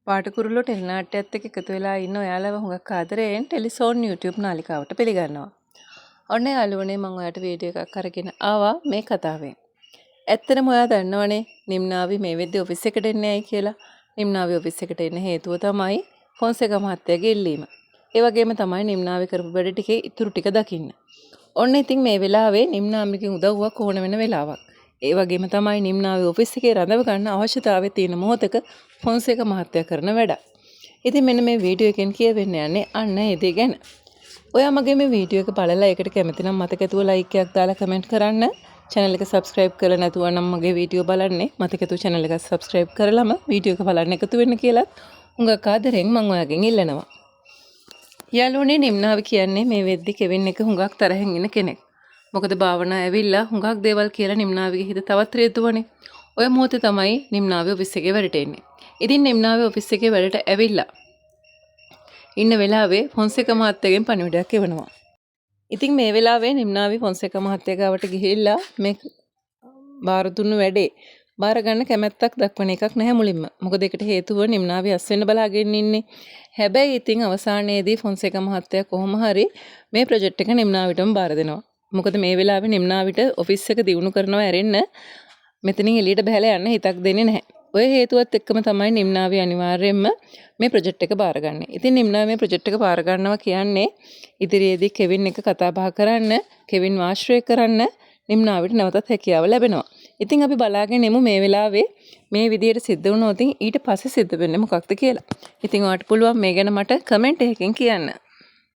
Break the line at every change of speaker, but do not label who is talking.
පාටකුරුල්ලෝ ටෙලිනාට්‍යයත් එක්ක එකතු වෙලා ඉන්න ඔයාලව හුඟක් ආදරයෙන් ටෙලිසෝන් YouTube නාලිකාවට පිළිගන්නවා. ඔන්න යාළුවනේ මම ඔයාලට වීඩියෝ එකක් අරගෙන ආවා මේ කතාවෙන්. ඇත්තටම ඔයා දන්නවනේ නිම්නාවි මේ වෙද්දි ඔෆිස් එකට එන්නේ ඇයි කියලා. නිම්නාවි ඔෆිස් එකට එන්න හේතුව තමයි ෆොන්සේකා මහත්තයාගේ ඉල්ලීම. ඒ වගේම තමයි නිම්නාවි කරපු වැඩ ටිකේ ඉතුරු ටික දකින්න. ඔන්න ඉතින් මේ වෙලාවේ නිම්නාමිගේ උදව්වක් ඕන වෙන වෙලාවක්. ඒ වගේම තමයි නිම්නාවි ඔෆිස් එකේ රඳව ගන්න අවශ්‍යතාවය තියෙන මොහොතක ෆොන්සේකා මහත්තයා කරන වැඩක්. ඉතින් මෙන්න මේ වීඩියෝ එකෙන් කියවෙන්න යන්නේ අන්න ඒ දේ ගැන. ඔයා මගේ මේ වීඩියෝ එක බලලා ඒකට කැමති නම් මතක ඇතුව ලයික් එකක් දාලා කමෙන්ට් කරන්න. channel එක subscribe කරලා නැතුව නම් මගේ වීඩියෝ බලන්නේ මතක ඇතුව channel එක subscribe කරලාම වීඩියෝ එක බලන්න එකතු වෙන්න කියලා හුඟක් ආදරෙන් මම ඔයාගෙන් ඉල්ලනවා. යාළුවනේ නිම්නාවි කියන්නේ මේ වෙද්දි කෙවින් එක හුඟක් තරහින් ඉන්න කෙනෙක්. මොකද භාවනා ඇවිල්ලා හුඟක් දේවල් කියලා නිම්නාවිගේ හිත තවත් රේතුවනේ. ඔය මොහොතේ තමයි නිම්නාවි ඔෆිස් එකේ වැඩට එන්නේ. ඉතින් නිම්නාවි ඔෆිස් එකේ වැඩට ඇවිල්ලා ඉන්න වෙලාවේ ෆොන්සේකා මහත්තයාගෙන් පණිවිඩයක් එවනවා. ඉතින් මේ වෙලාවේ නිම්නාවි ෆොන්සේකා මහත්තයා ගාවට ගිහිල්ලා මේ බාර දුන්නු වැඩේ බාර ගන්න කැමැත්තක් දක්වන එකක් නැහැ මුලින්ම. මොකද ඒකට හේතුව නිම්නාවි අස් වෙන්න බලාගෙන ඉන්නේ. හැබැයි ඉතින් අවසානයේදී ෆොන්සේකා මහත්තයා කොහොම හරි මේ ප්‍රොජෙක්ට් එක නිම්නාවිටම බාර දෙනවා. මොකද මේ වෙලාවේ නිම්නාවිට ඔෆිස් එක දියුණු කරනවා ඇරෙන්න මෙතනින් එළියට බහලා යන්න හිතක් දෙන්නේ නැහැ. ඔය හේතුවත් එක්කම තමයි නිම්නාවි අනිවාර්යයෙන්ම මේ ප්‍රොජෙක්ට් එක බාරගන්නේ. ඉතින් නිම්නාවි මේ ප්‍රොජෙක්ට් එක බාර ගන්නවා කියන්නේ ඉදිරියේදී කෙවින් එක කතා බහ කරන්න, කෙවින් වාශ්‍රය කරන්න නිම්නාවිට නැවතත් හැකියාව ලැබෙනවා. ඉතින් අපි බලාගෙන ඉමු මේ වෙලාවේ මේ විදියට සිද්ධ වුණොත් ඊට පස්සේ සිද්ධ වෙන්නේ මොකක්ද කියලා. ඉතින් ඔයාලට පුළුවන් මේ ගැන මට කමෙන්ට් එකකින් කියන්න.